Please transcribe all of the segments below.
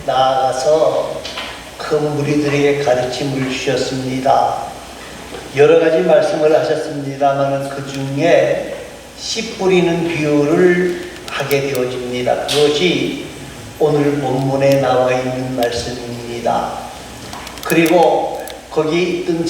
나아가서 큰 무리들에게 가르침을 주셨습니다. 여러 가지 말씀을 하셨습니다만 그 중에 씨 뿌리는 비유를 하게 되어집니다. 그것이 오늘 본문에 나와 있는 말씀입니다. 그리고 거기 있던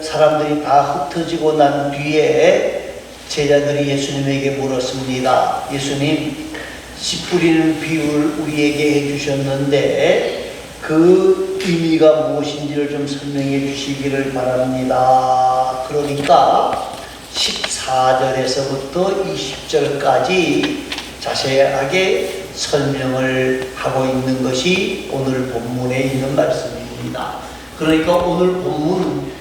사람들이 다 흩어지고 난 뒤에 제자들이 예수님에게 물었습니다. 예수님, 씨 뿌리는 비유를 우리에게 해주셨는데 그 의미가 무엇인지를 좀 설명해 주시기를 바랍니다. 그러니까 14절에서부터 20절까지 자세하게 설명을 하고 있는 것이 오늘 본문에 있는 말씀입니다. 그러니까 오늘 본문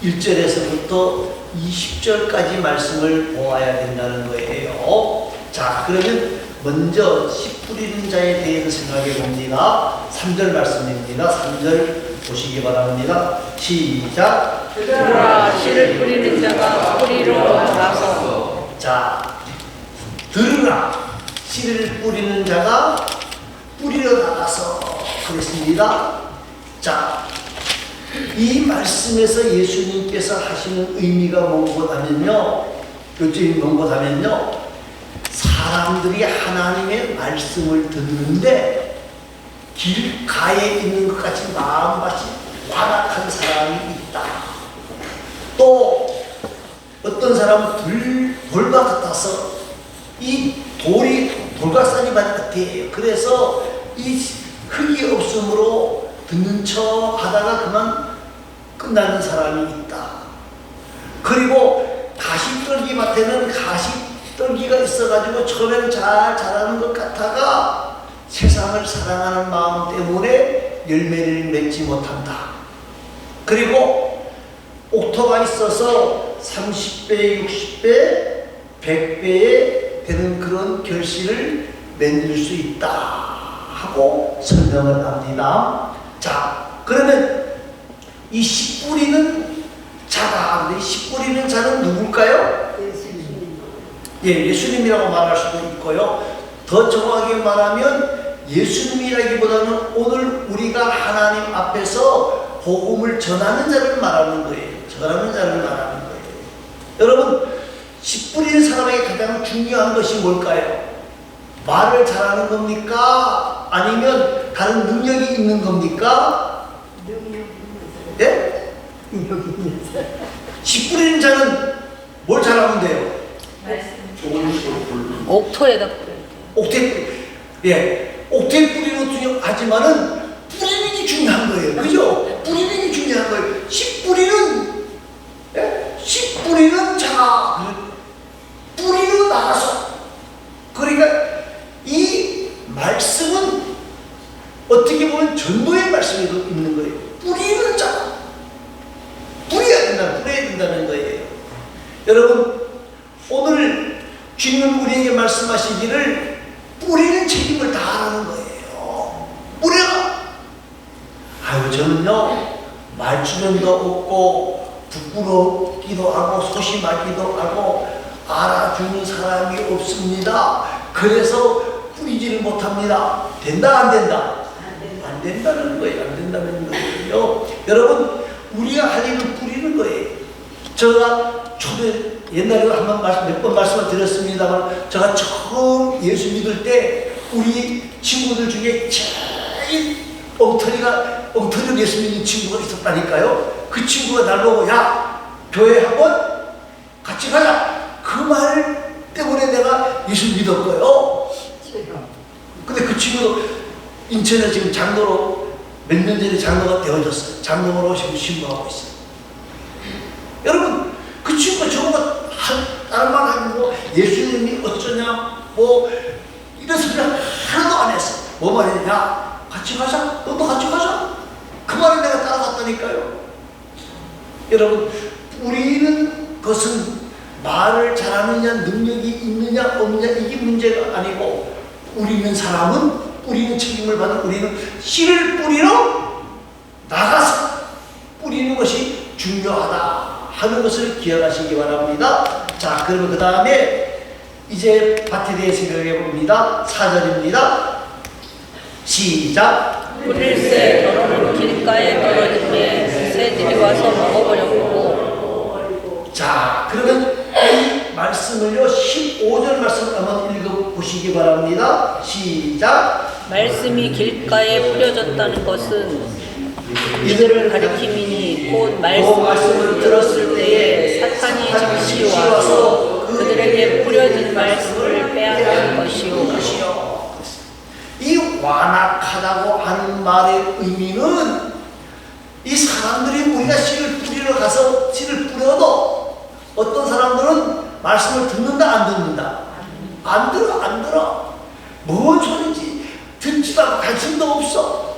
1절에서부터 20절까지 말씀을 보아야 된다는 거예요. 자, 그러면 먼저 씨 뿌리는 자에 대해서 생각해 봅니다. 3절 말씀입니다. 3절 보시기 바랍니다. 시작. 들으라, 씨를 뿌리는 자가 뿌리로 나가서. 자, 들으라, 씨를 뿌리는 자가 뿌리로 나가서 그랬습니다. 자, 이 말씀에서 예수님께서 하시는 의미가 뭔가 하면요, 사람들이 하나님의 말씀을 듣는데 길가에 있는 것 같이 마음밭이 완악한 사람이 있다. 또 어떤 사람은 돌과 같아서 이 돌이 돌각산이 같아요. 그래서 이 흙이 없으므로 듣는 척 하다가 그만 끝나는 사람이 있다. 그리고 가시떨기 밭에는 가시떨기가 있어가지고 처음에는 잘 자라는 것 같다가 세상을 사랑하는 마음 때문에 열매를 맺지 못한다. 그리고 옥토가 있어서 30배, 60배, 100배에 되는 그런 결실을 맺을 수 있다 하고 설명을 합니다. 자, 그러면 이 씨 뿌리는 자가, 근데 씨 뿌리는 자는 누굴까요? 예수님이라고 말할 수도 있고요. 더 정확하게 말하면 예수님이라기보다는 오늘 우리가 하나님 앞에서 복음을 전하는 자를 말하는 거예요. 전하는 자를 말하는 거예요. 여러분, 씨 뿌리는 사람에게 가장 중요한 것이 뭘까요? 말을 잘하는 겁니까? 아니면 다른 능력이 있는 겁니까? 예? 씨 뿌리는 자는 뭘 잘하면 돼요? 옥토에다 뿌려야 옥태, 옥태 뿌리는 중요하지만은 뿌리는 게 중요한 거예요. 그죠? 뿌리는 게 중요한 거예요. 씨 뿌리는, 씨 뿌리는 자가 뿌리로 나가서, 그러니까 이 말씀은 어떻게 보면 전도의 말씀이 있는 거예요. 뿌리는 자, 뿌려야 된다는 거예요. 여러분, 오늘 주님은 우리에게 말씀하시기를 뿌리는 책임을 다하는 거예요. 뿌려라. 아유, 저는요, 말주변도 없고 부끄럽기도 하고 소심하기도 하고 알아주는 사람이 없습니다. 그래서 뿌리지를 못합니다. 된다, 안 된다? 안 된다는 거예요. 안 된다는 거예요. 여러분, 우리가 할 일은 뿌리는 거예요. 제가 옛날에 몇 번 말씀을 드렸습니다만, 제가 처음 예수 믿을 때 우리 친구들 중에 제일 엉터리로 예수 믿는 친구가 있었다니까요. 그 친구가 날 보고, 야, 교회 한번 같이 가자. 그 말 때문에 내가 예수 믿었고요. 근데 그 친구도 인천에 지금 장로로 몇 년 전에 장로가 되어졌어요. 장로로 지금 신부하고 있어요. 여러분, 그 친구가 저보고 다른 말 하고 예수님이 어쩌냐 뭐 이런 소리 하나도 안 했어. 뭐 말했냐? 같이 가자. 너도 같이 가자. 그 말에 내가 따라갔다니까요. 여러분, 뿌리는 것은 말을 잘하느냐, 능력이 있느냐 없느냐 이게 문제가 아니고, 뿌리는 사람은 뿌리는 책임을 받는, 우리는 씨를 뿌리러 나가서 뿌리는 것이 중요하다 하는 것을 기억하시기 바랍니다. 자, 그러면 그 다음에 이제 밭에 대해 생각해 봅니다. 4절입니다. 시작. 뿌릴새 더러는 길가에 떨어지매 새들이 와서 먹어버렸고. 자, 그러면 이 말씀을요 15절 말씀 한번 읽어보시기 바랍니다. 시작. 말씀이 길가에 뿌려졌다는 것은 이들을 가리킴이니 곧 말씀을 들었을 때에 사탄이 즉시 와서 그들에게 뿌려진 말씀을 빼앗는 것이요. 이 완악하다고 하는 말의 의미는 이 사람들이 우리가 씨를 뿌리러 가서 씨를 뿌려도 어떤 사람들은 말씀을 듣는다 안 듣는다? 안 들어. 뭔 소리지? 듣지도 않고 관심도 없어.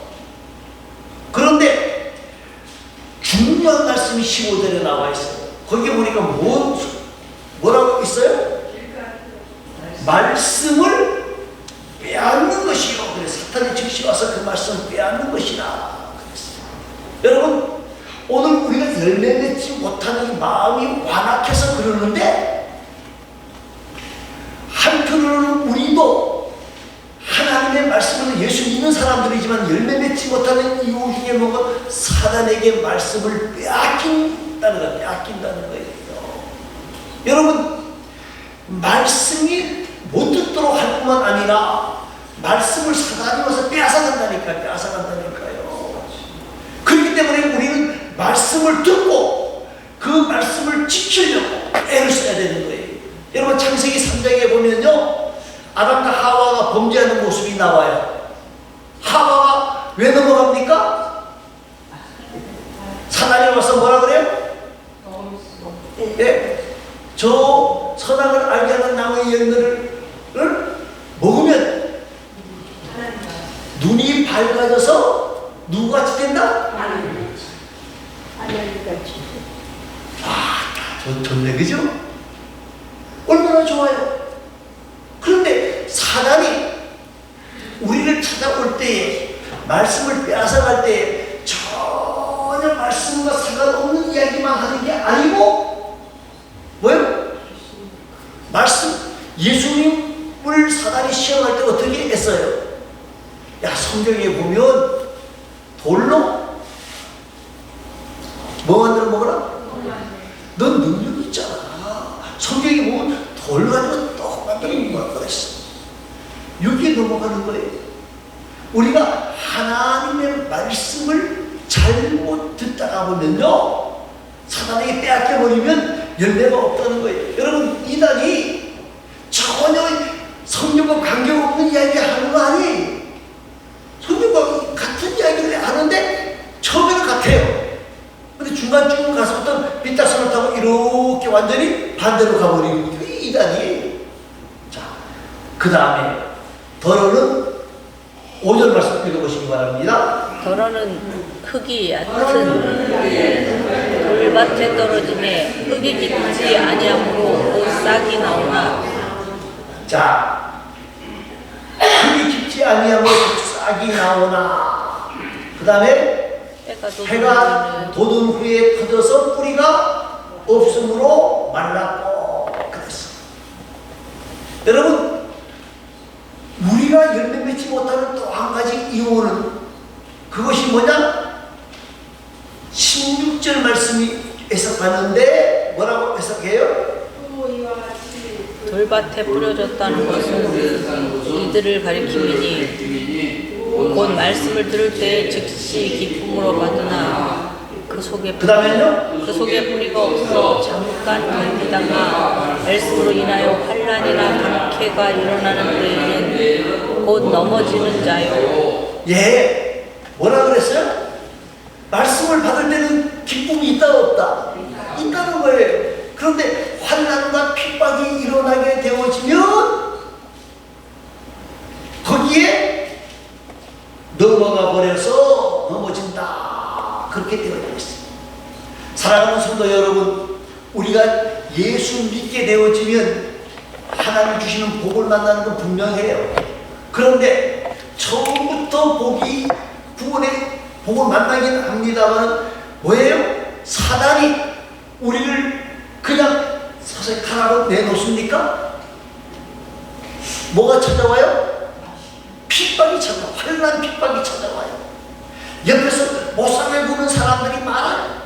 그런데 중요한 말씀이 15절에 나와 있어요. 거기 보니까 뭐라고 있어요? 말씀을 빼앗는 것이요. 그래서 사탄이 즉시 와서 그 말씀을 빼앗는 것이라 그랬어요. 여러분, 오늘 우리가 열매 맺지 못하는 이 마음이 완악해서 그러는데, 한편으로는 우리도 하나님의 말씀을 예수 믿는 사람들이지만 열매 맺지 못하는 이유 중에 뭐가 사단에게 말씀을 빼앗긴다는 거예요. 여러분, 말씀이 못 듣도록 할 뿐만 아니라 말씀을 사단이 와서 빼앗아간다니까요. 그렇기 때문에 우리는 말씀을 듣고 그 말씀을 지키려고 애를 써야 되는 거예요. 여러분, 창세기 3장에 보면요, 아담과 하와가 범죄하는 모습이 나와요. 하와가 왜 넘어갑니까? 사단이 와서 뭐라 그래요? 예, 저 선악을 알게 하는 나무의 열매를 먹으면 눈이 밝아져서 누구같이 된다? 좋네, 그죠? 얼마나 좋아요. 그런데 사단이 우리를 찾아올 때에, 말씀을 빼앗아갈 때에 전혀 말씀과 상관없는 이야기만 하는 게 아니고 뭐예요? 말씀, 예수님을 사단이 시험할 때 어떻게 했어요? 야, 성경에 보면 돌로 뭐 만들어 먹어라? 넌 능력 있잖아. 성경에 보면 돌 가지고 떡 만들어 먹으라 그랬어. 여기에 넘어가는 거예요. 우리가 하나님의 말씀을 잘못 듣다가 보면요, 사단에게 빼앗겨 버리면 열매가 없다는 거예요. 여러분, 이단이 전혀 성경과 관계없는 이야기 하는 거 아니에요. 성경과 같은 이야기를 하는데 처음에는 같아요. 근데 중간쯤 가서부터 빗다선을 타고 이렇게 완전히 반대로 가버리는 게 이단이에요. 자, 그 다음에 더러는 5절 말씀 읽어보시기 바랍니다. 더러는 흙이 얕은 돌밭에 떨어지매 흙이 깊지 아니하므로 곧 싹이 나오나. 자, 흙이 깊지 아니하므로 싹이 나오나. 그 다음에 해가 돋은 후에 터져서 뿌리가 없으므로 말랐고 그랬어. 여러분, 우리가 열매 맺지 못하는 또 한 가지 이유는 그것이 뭐냐? 16절 말씀이 해석하는데 뭐라고 해석해요? 돌밭에 뿌려졌다는 것은 이들을 가리킴이니 곧 말씀을 들을 때 즉시 기쁨으로 받으나 그 속에 뿌리가 없어 잠깐 달리다가 말씀으로 인하여 환난이나 박해가 일어나는 때에는 곧 넘어지는 자요. 예, 뭐라 그랬어요? 말씀을 받을 때는 기쁨이 있다 없다? 있다는 거예요. 그런데 환난과 핍박이 일어나게 되어지면 거기에 넘어가 버려서 넘어진다. 그렇게 되어 있습니다. 사랑하는 성도 여러분, 우리가 예수 믿게 되어지면 하나님 주시는 복을 만나는 건 분명해요. 그런데 처음부터 구원의 복을 만나긴 합니다만 뭐예요? 사단이 우리를 그냥 서서히 가라고 내놓습니까? 뭐가 찾아와요? 핍박이 찾아와요. 환난 핍박이 찾아와요. 못살게 구는 사람들이 많아요.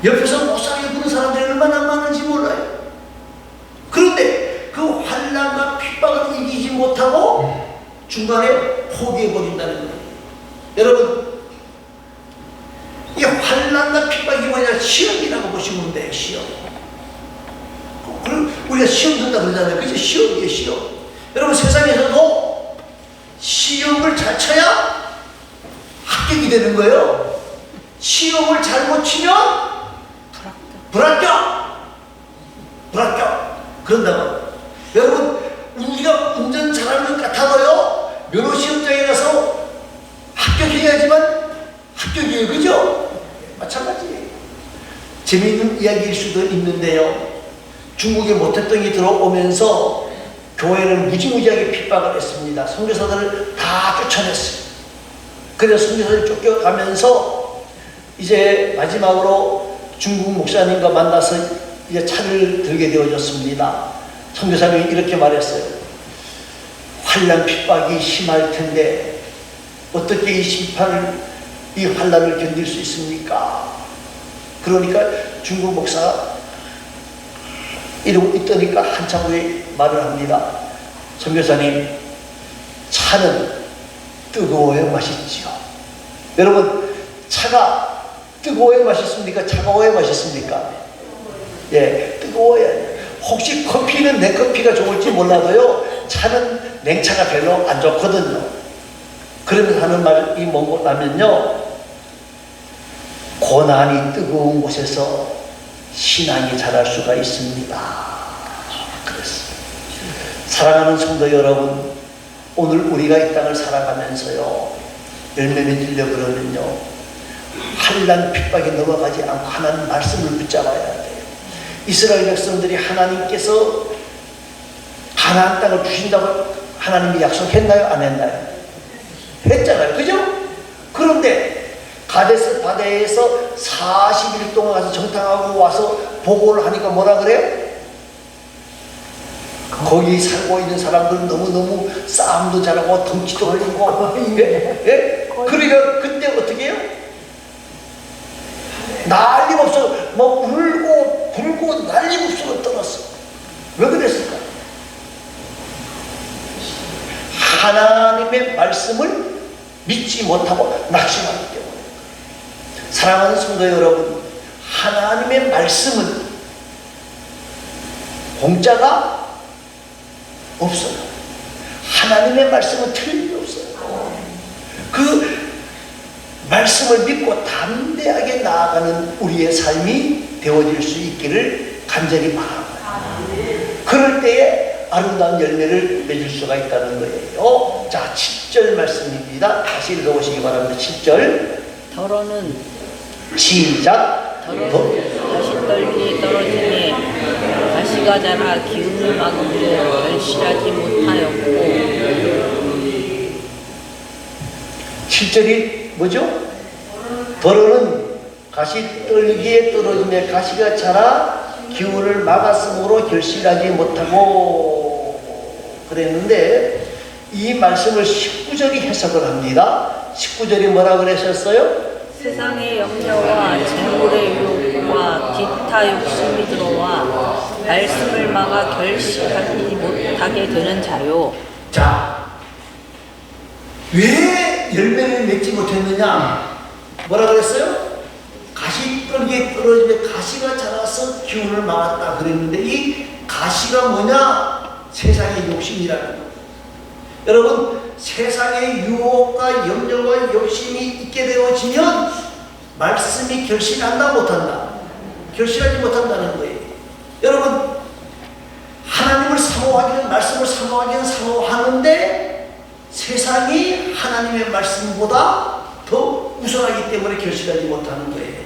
옆에서 못살게 구는 사람들이 얼마나 많은지 몰라요. 그런데 그 환난과 핍박을 이기지 못하고 중간에 포기해버린다는 거예요. 여러분, 이 환난과 핍박이 뭐냐? 시험이라고 보시면 돼요. 시험. 우리가 시험 된다 그러잖아요. 그죠? 시험이에요. 시험. 여러분, 세상에서도 시험을 잘 쳐야 합격이 되는 거예요. 시험을 잘못 치면 불합격. 그런다고. 여러분, 우리가 운전 잘하는 것 같아도요, 면허시험장에 가서 합격해야지만 합격이에요. 그죠? 마찬가지예요. 재미있는 이야기일 수도 있는데요, 중국에 모태똥이 들어오면서 교회를 무지무지하게 핍박을 했습니다. 선교사들을 다 쫓아냈어요. 그래서 선교사들 쫓겨가면서 이제 마지막으로 중국 목사님과 만나서 이제 차를 들게 되어졌습니다. 선교사님이 이렇게 말했어요. 환난 핍박이 심할 텐데 어떻게 이 환난을 견딜 수 있습니까? 그러니까 중국 목사가 이러고 있더니까 한참 후에 말을 합니다. 선교사님, 차는 뜨거워야 맛있지요. 여러분, 차가 뜨거워야 맛있습니까? 차가워야 맛있습니까? 예, 뜨거워야. 혹시 커피는 내 커피가 좋을지 몰라도요, 차는 냉차가 별로 안 좋거든요. 그러면서 하는 말이 뭐냐면요, 고난이 뜨거운 곳에서 신앙이 자랄 수가 있습니다. 그랬어요. 사랑하는 성도 여러분, 오늘 우리가 이 땅을 살아가면서요, 열매 맺으려고 그러면요, 환난 핍박에 넘어가지 않고 하나님 말씀을 붙잡아야 돼요. 이스라엘 백성들이 하나님께서 가나안 땅을 주신다고 하나님이 약속했나요? 안 했나요? 했잖아요. 그죠? 그런데 가데스 바네에서 40일 동안 가서 정탐하고 와서 보고를 하니까 뭐라 그래요? 거기 살고 있는 사람들은 너무너무 싸움도 잘하고 덩치도 크고 예? 그러니까 그때 어떻게 해요? 난리법석으로 뭐 울고 불고 난리법석으로 떠났어. 왜 그랬을까? 하나님의 말씀을 믿지 못하고 낙심하기 때문에. 사랑하는 성도 여러분, 하나님의 말씀은 공짜가 없어요. 하나님의 말씀은 틀림이 없어요. 그 말씀을 믿고 담대하게 나아가는 우리의 삶이 되어질 수 있기를 간절히 바랍니다. 그럴 때에 아름다운 열매를 맺을 수가 있다는 거예요. 자, 7절 말씀입니다. 다시 읽어보시기 바랍니다. 7절. 더러는 시작. 다시 떨기 떨어지니 가시가 자라 기운을 막음으로 결실하지 못하였고. 7절이 뭐죠? 더러는 가시 떨기에 떨어지며 가시가 자라 기운을 막았으므로 결실하지 못하고 그랬는데, 이 말씀을 19절이 해석을 합니다. 19절이 뭐라 그러셨어요? 세상의 염려와 재물의 유혹과 기타 욕심이 들어와 말씀을 막아 결실하지 못하게 되는 자요. 자, 왜 열매를 맺지 못했느냐? 뭐라 그랬어요? 가시떨기에 떨어지며 가시가 자라서 기운을 막았다 그랬는데, 이 가시가 뭐냐? 세상의 욕심이라는 거예요. 여러분, 세상의 유혹과 염려와 욕심이 있게 되어지면 말씀이 결실한다 못한다? 결실하지 못한다는 거예요. 여러분, 하나님을 사모하기는, 말씀을 사모하기는 사모하는데 세상이 하나님의 말씀보다 더 우선하기 때문에 결실하지 못하는 거예요.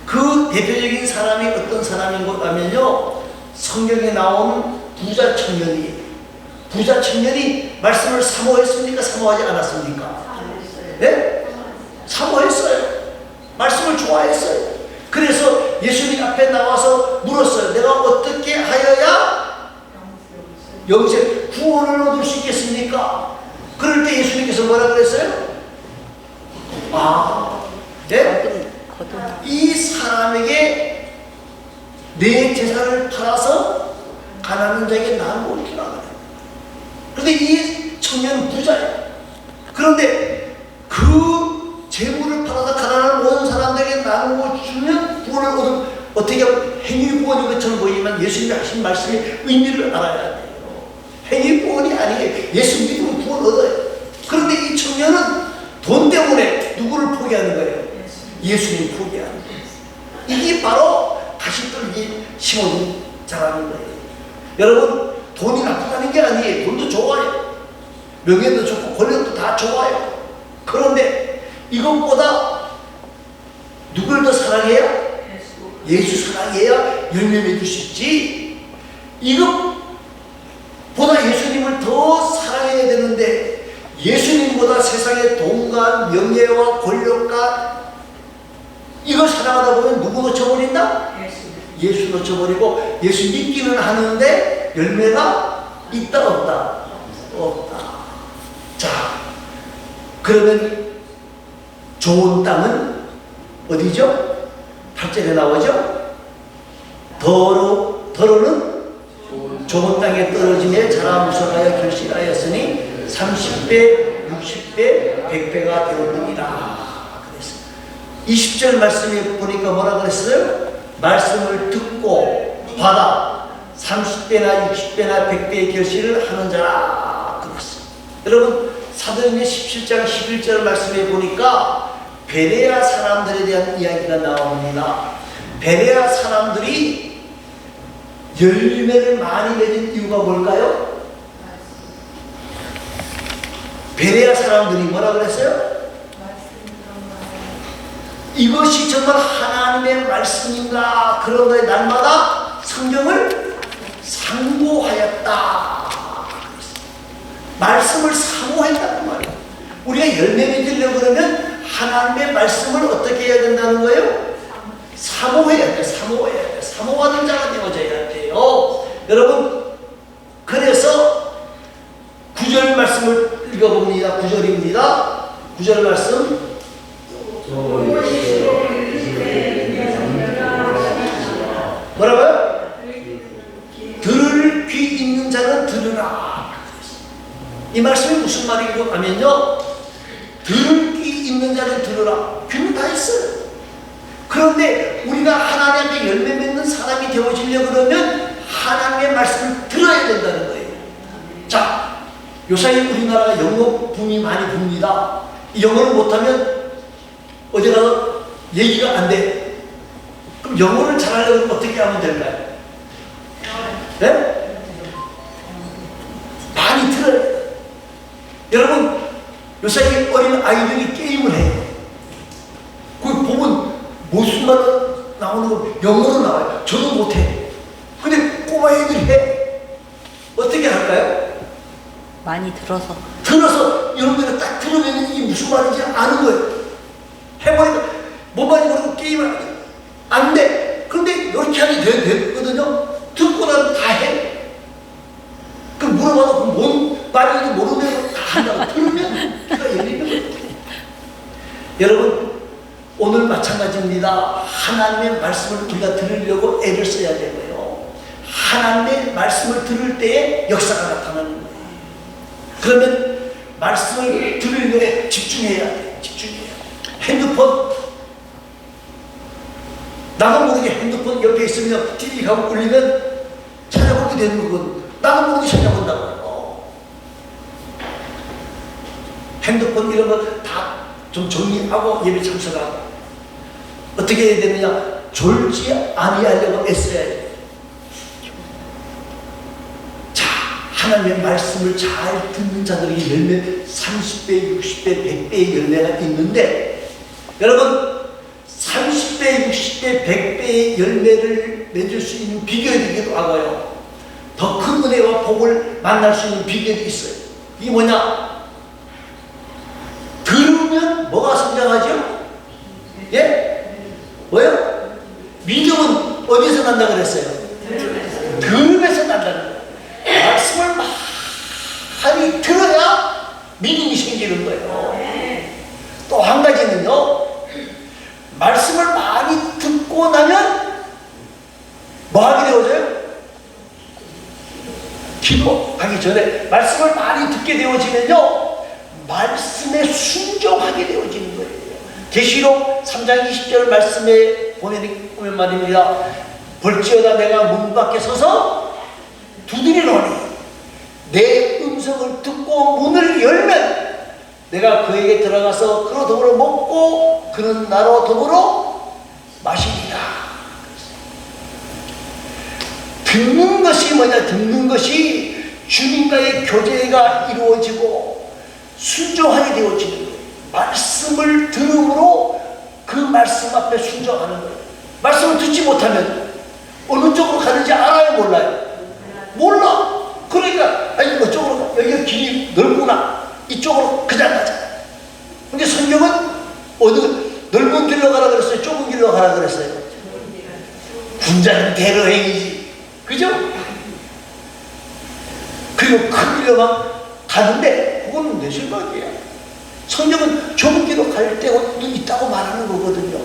그 대표적인 사람이 어떤 사람인 것 하면요, 성경에 나온 부자 청년이에요. 부자 청년이 말씀을 사모했습니까? 사모하지 않았습니까? 네? 사모했어요. 말씀을 좋아했어요. 그래서 예수님 앞에 나와서 물었어요. 내가 어떻게 하여야 영생, 구원을 얻을 수 있겠습니까? 그럴 때 예수님께서 뭐라 그랬어요? 네? 거듭나. 이 사람에게 내 재산을 팔아서 가난한 자에게 나누어 주라 그래요. 그런데 이 청년은 부자예요. 그런데 그 재물을 팔아서 가난한 모든 사람들에게 나누어 주면 구원을 얻은, 어떻게 하면 행위 구원인 것처럼 보이지만 예수님이 하신 말씀의 의미를 알아야 돼요. 행위 구원이 아니에요. 예수 믿으면 구원 얻어요. 그런데 이 청년은 돈 때문에 누구를 포기하는 거예요? 예수님 포기하는 거예요. 이게 바로 가시떨기 시몬이 잘하는 거예요. 여러분, 돈이 나쁘다는 게 아니에요. 돈도 좋아요. 명예도 좋고 권력도 다 좋아요. 그런데 이것보다 누굴 더 사랑해야? 예수 사랑해야 열매 맺을 수 있지. 이것보다 예수님을 더 사랑해야 되는데, 예수님보다 세상의 돈과 명예와 권력과 이걸 사랑하다 보면 누구 놓쳐버린다? 예수 놓쳐버리고, 예수 믿기는 하는데 열매가 있다 없다? 없다. 자, 그러면 좋은 땅은 어디죠? 8절에 나오죠? 더러는 좋은 땅에 떨어짐에 자라 무성하여 결실하였으니 30배, 60배, 100배가 되었느니라. 그랬어요. 20절 말씀에 보니까 뭐라 그랬어요? 말씀을 듣고 받아 30배나 60배나 100배의 결실을 하는 자라. 그랬어요. 여러분, 사도행전 17장 11절 말씀에 보니까 베레아 사람들에 대한 이야기가 나옵니다. 베레아 사람들이 열매를 많이 맺은 이유가 뭘까요? 베레아 사람들이 뭐라 그랬어요? 이것이 정말 하나님의 말씀인가? 그런데 날마다 성경을 상고하였다. 말씀을 사모했다는 말이에요. 우리가 열매 맺으려고 그러면 하나님의 말씀을 어떻게 해야 된다는 거예요? 사모해야 돼요. 사모해야 돼요. 사모하는 자가 되어져야 돼요. 여러분, 그래서 9절 말씀을 읽어봅니다. 9절입니다. 9절 말씀. 뭐라고요? 들을 귀 있는 자는 들으라. 이 말씀이 무슨 말이고 하면요, 들을 귀 있는 자는 들으라. 귀는 다 있어요. 그런데 우리가 하나님의 열매 맺는 사람이 되어지려고 그러면 하나님의 말씀을 들어야 된다는 거예요. 자, 요사이 우리나라가 영어 붐이 많이 붑니다. 영어를 못하면 어디 가서 얘기가 안 돼. 그럼 영어를 잘하려면 어떻게 하면 될까요? 네? 많이 들어야 돼요. 여러분, 요새 어린 아이들이 게임을 해요. 거기 보면 무슨 말 나오는 거 영어로 나와요. 저도 못해. 근데 꼬마 애들이 해. 어떻게 할까요? 많이 들어서. 여러분들이 딱 들으면 이게 무슨 말인지 아는 거예요. 해보니까 뭔 말인지 모르고 게임을 안 돼. 그런데 이렇게 하면 되거든요. 듣고 나면 다 해. 그럼 물어봐도 뭔 말인지 모르면 다 한다고. 들으면 귀가 열리는 거예요. 여러분, 오늘 마찬가지입니다. 하나님의 말씀을 우리가 들으려고 애를 써야 되고요. 하나님의 말씀을 들을 때에 역사가 나타나는 거예요. 그러면 말씀을 들으려고 집중해야 돼요. 집중해야 돼요. 핸드폰, 나도 모르게 핸드폰 옆에 있으면 TV가 울리면 찾아보게 되는 건 나도 모르게 찾아본다고요. 핸드폰 이런 거 다 좀 정리하고 예배 참석하고 어떻게 해야 되느냐? 졸지 아니하려고 애써야 돼요. 자, 하나님의 말씀을 잘 듣는 자들이 열매 30배, 60배, 100배의 열매가 있는데, 여러분 30배, 60배, 100배의 열매를 맺을 수 있는 비결이기도 하고요. 더 큰 은혜와 복을 만날 수 있는 비결이 있어요. 이게 뭐냐? 들으면 뭐가 성장하죠? 예? 뭐요? 믿음은 어디서 난다 그랬어요? 들으면서 난다는 거예요. 말씀을 많이 들어야 믿음이 생기는 거예요. 또 한 가지는 되냐면요, 말씀을 많이 듣고 나면 뭐 하게 되어져요? 기도하기 전에 말씀을 많이 듣게 되어지면요, 말씀에 순종하게 되어지는 거예요. 계시록 3장 20절 말씀에 보면 말입니다. 볼지어다 내가 문 밖에 서서 두드리노니 내 음성을 듣고 문을 열면 내가 그에게 들어가서 그로 더불어 먹고 그는 나로 더불어 마시리라. 듣는 것이 뭐냐? 듣는 것이 주님과의 교제가 이루어지고 순종하게 되어지는 거예요. 말씀을 들음으로 그 말씀 앞에 순종하는 거예요. 말씀을 듣지 못하면 어느 쪽으로 가는지 알아요? 몰라요? 몰라. 그러니까 아니 이쪽으로 여기가 길이 넓구나, 이쪽으로 그냥 가자. 근데 성경은 어느 넓은 길로 가라 그랬어요? 좁은 길로 가라 그랬어요? 군자는 대로행이지, 그죠? 그리고 큰 길로만 가는데 그거는 내 생각이야. 성경은 좁은 길로 갈 때도 있다고 말하는 거거든요.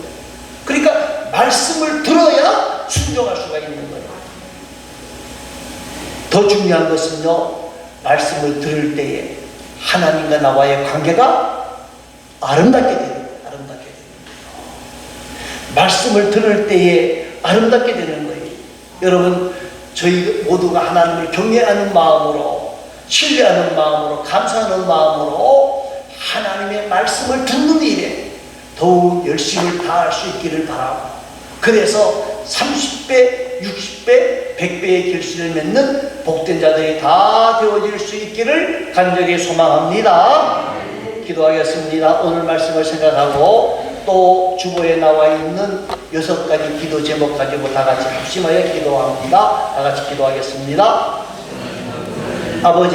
그러니까 말씀을 들어야 순종할 수가 있는 거예요. 더 중요한 것은요, 말씀을 들을 때에 하나님과 나와의 관계가 아름답게 되는 거예요. 아름답게 되는 거예요. 말씀을 들을 때에 아름답게 되는 거예요. 여러분, 저희 모두가 하나님을 경외하는 마음으로, 신뢰하는 마음으로, 감사하는 마음으로 하나님의 말씀을 듣는 일에 더욱 열심을 다할 수 있기를 바라고, 그래서 30배, 60배, 100배의 결실을 맺는 복된 자들이 다 되어질 수 있기를 간절히 소망합니다. 기도하겠습니다. 오늘 말씀을 생각하고 또 주보에 나와 있는 6가지 기도 제목 가지고 다 같이 합심하여 기도합니다. 다 같이 기도하겠습니다. 아버지